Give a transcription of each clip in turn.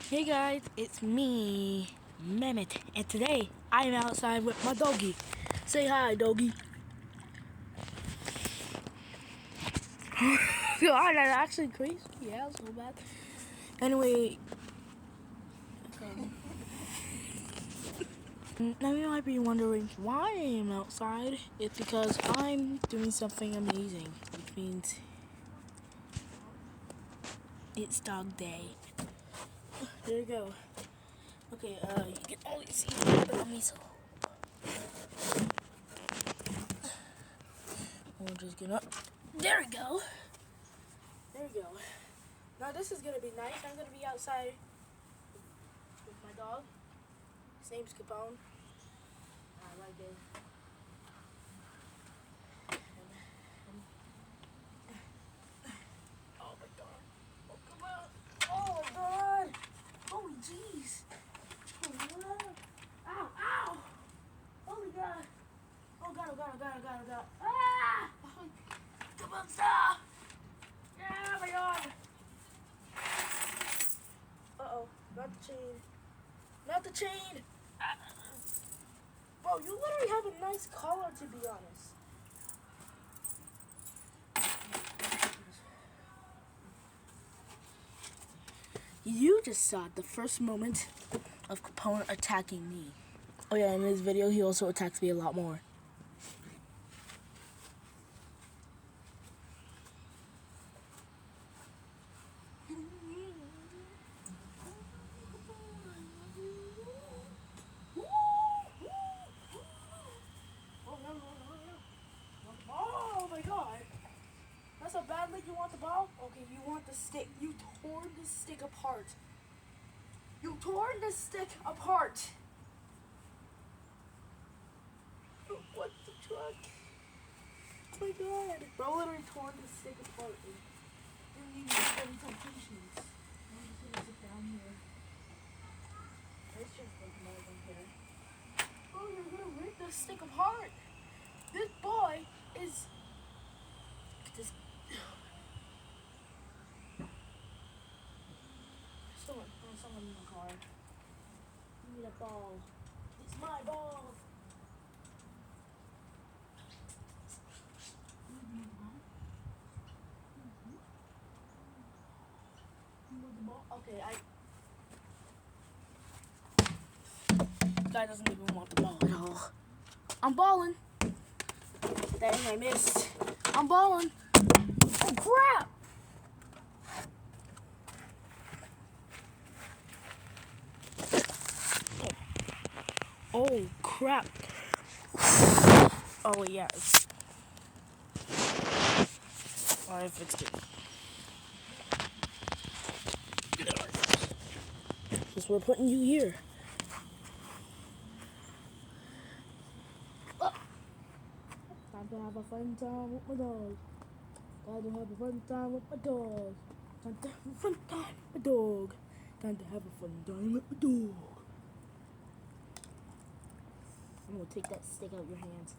Hey guys, it's me, Mehmet, and today I'm outside with my doggy. Say hi, doggy. God, that's actually crazy. Yeah, so bad. Anyway, now you might be wondering why I am outside. It's because I'm doing something amazing, which means it's dog day. There you go. Okay, you can only see me, so we're just gonna. There we go. There we go. Now this is gonna be nice. I'm gonna be outside with my dog. His name's Capuano. I like it. Oh my god. Oh come on. Oh my god. Holy jeez. Oh no. Ow, ow. Holy god. Oh god, oh god, oh god, oh god, oh god. Ah! Come on, stop. Yeah, oh my god. Uh-oh. Not the chain. Not the chain. Ah. Bro, you literally have a nice collar, to be honest. You just saw the first moment of Capone attacking me. Oh yeah, in this video he also attacks me a lot more. Oh my god. That's how badly you want the ball? Okay, you want the stick. You tore the stick apart. You tore the stick apart. What the truck? Oh my god. Bro literally tore the stick apart. Didn't even have any temptations. I'm just gonna sit down here. It's just like amazing here. Oh, you're gonna rip the stick apart. This boy is. This. Someone in the car. Give me the ball. It's my ball. Okay, guy doesn't even want the ball at all. I'm balling. Dang, I missed. I'm balling. Oh crap! Oh crap! Oh yes. I fixed it. Because we're putting you here. Oh. Time to have a fun time with my dog. Time to have a fun time with my dog. Time to have a fun time with my dog. Time to have a fun time with my dog. I'm gonna take that stick out of your hands.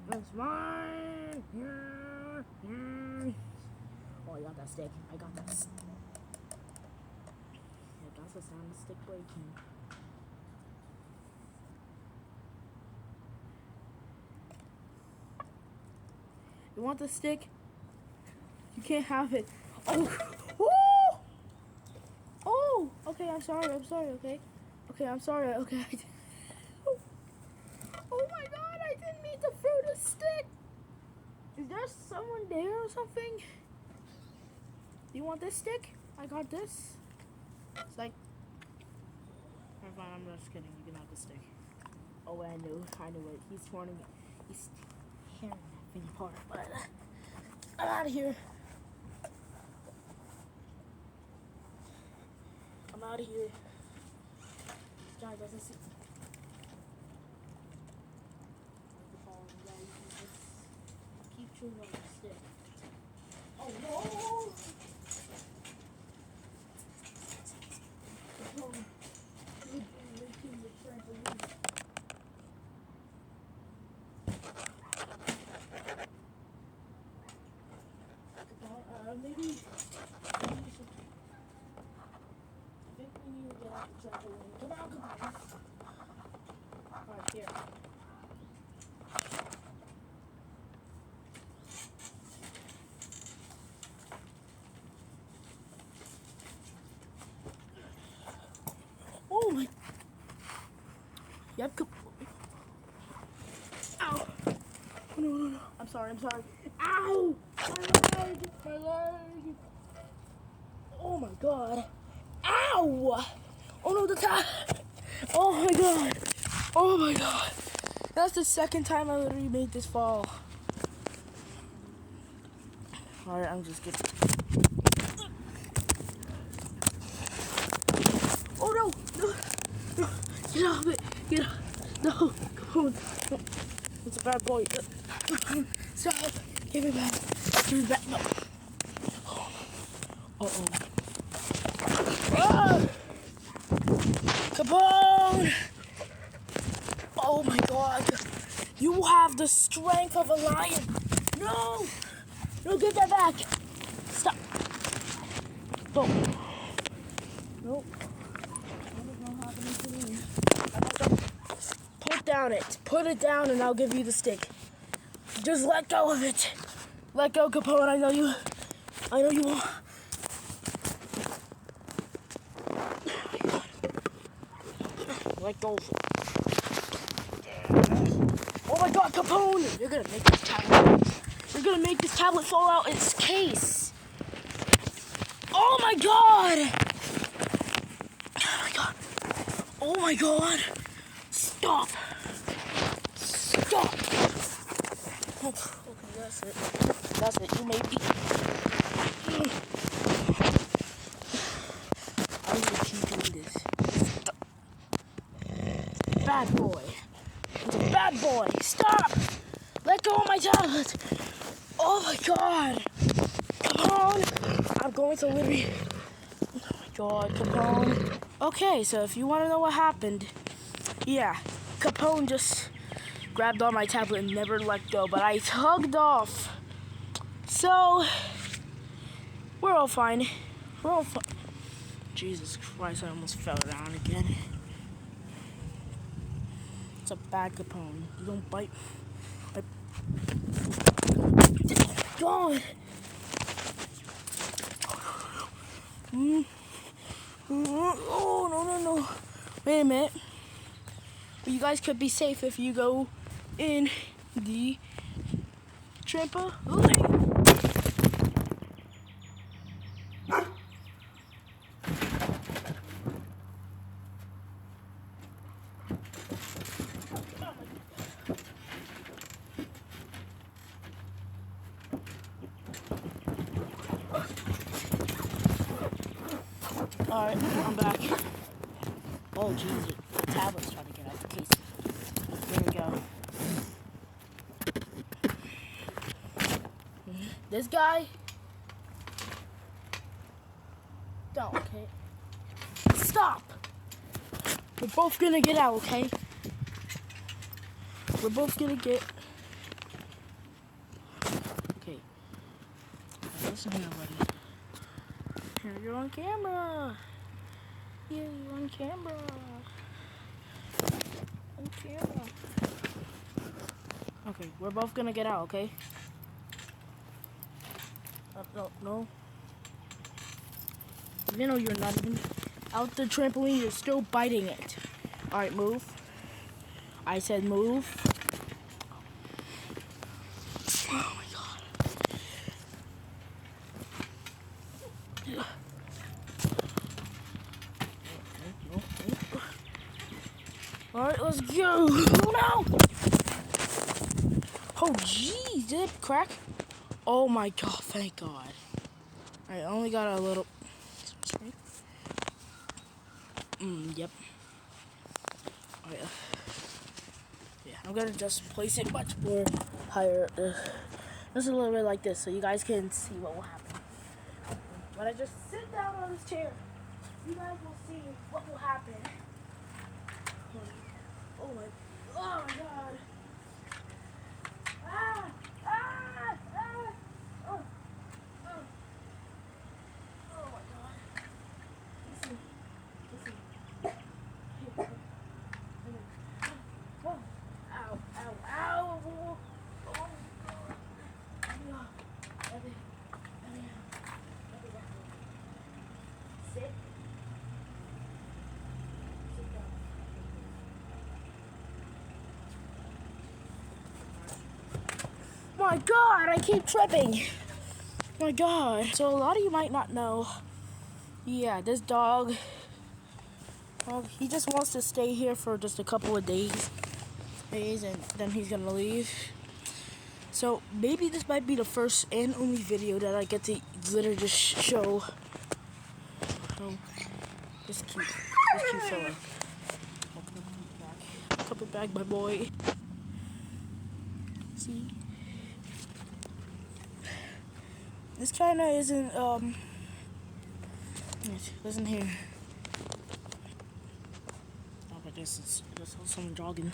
That's mine. Oh, I got that stick. I got that. Yeah, that's the sound of the stick breaking. You want the stick? You can't have it. Oh, oh, oh. Okay, I'm sorry. Okay, okay, I'm sorry. Okay. Oh my God! I didn't mean to throw the stick. Is there someone there or something? You want this stick? I got this. It's like. I'm fine. I'm just kidding. You can have the stick. Oh, I knew it. He's tearing that thing apart. But I'm out of here. I'm out of here. This guy doesn't see. Keep chewing on the stick. Oh no! Maybe we should. I think we need to get out the trampoline. Come on. Alright, here. Oh my. Yep. Ow. No. I'm sorry. Ow! My leg. Oh my god. Ow! Oh no, the top. Oh my god. That's the second time I literally made this fall. Alright, I'm just getting. Oh no! Get off it! Get off! No! Come on! No. It's a bad boy. Stop! Give me back! No! Uh-oh. Ah! Capone! Oh my god! You have the strength of a lion! No! No, get that back! Stop! No! Nope. Put it down and I'll give you the stick. Just let go of it. Let go, Capone. I know you won't. Let go of it. Oh my god, Capone! You're gonna make this tablet fall out its case. Oh my god! Oh my god! Stop! Okay, that's it. You may be. I need to keep doing this. Bad boy. It's a bad boy. Stop! Let go of my tablet. Oh my god! Capone! I'm going to literally. Oh my god, Capone. Okay, so if you want to know what happened, yeah, Capone just grabbed on my tablet and never let go, but I tugged off. So, we're all fine. Jesus Christ, I almost fell down again. It's a bad Capone. You don't bite. God! Oh, no. Wait a minute. You guys could be safe if you go in the trampoline. Alright, I'm back. Oh, Jesus. The tablet's trying to get out the case. There we go. This guy. Don't, okay? Stop! We're both gonna get out, okay? We're both gonna get. Okay. Listen here, buddy. Here, you're on camera. Yeah, you're on camera. On camera. Okay, we're both gonna get out, okay? No. You know you're not even out the trampoline, you're still biting it. Alright, move. I said move. Oh my god. No. Alright, let's go. Oh no! Oh jeez, did it crack? Oh my god, thank god. I only got a little. Yep. Oh yeah. Yeah, I'm gonna just place it much more higher. Just a little bit like this, so you guys can see what will happen. When I just sit down on this chair, you guys will see what will happen. Oh my god. my god, I keep tripping. Oh my god. So a lot of you might not know. Yeah, this dog, he just wants to stay here for just a couple of days and then he's gonna leave. So maybe this might be the first and only video that I get to literally just show this cute fella. Come back, my boy. See? This kinda isn't, listen here. Oh, but this is someone jogging.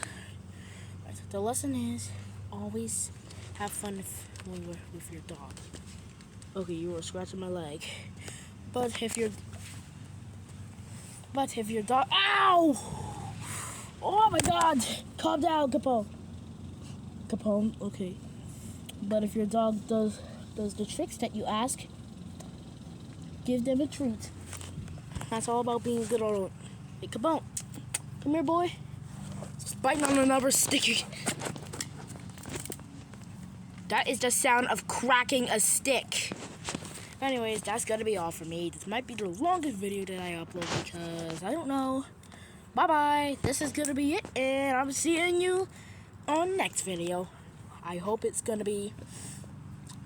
The lesson is always have fun when you're with your dog. Okay, you were scratching my leg. But if your dog, ow! Oh my god! Calm down, Capone, okay. But if your dog does the tricks that you ask, give them a treat. That's all about being good on it. Hey, Capone, come here, boy. Just biting on another sticky. That is the sound of cracking a stick. Anyways, that's gonna be all for me. This might be the longest video that I upload because I don't know. Bye-bye. This is gonna be it, and I'm seeing you on next video. I hope it's gonna be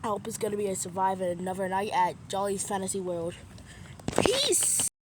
a survive another night at Jolly's Fantasy World. Peace!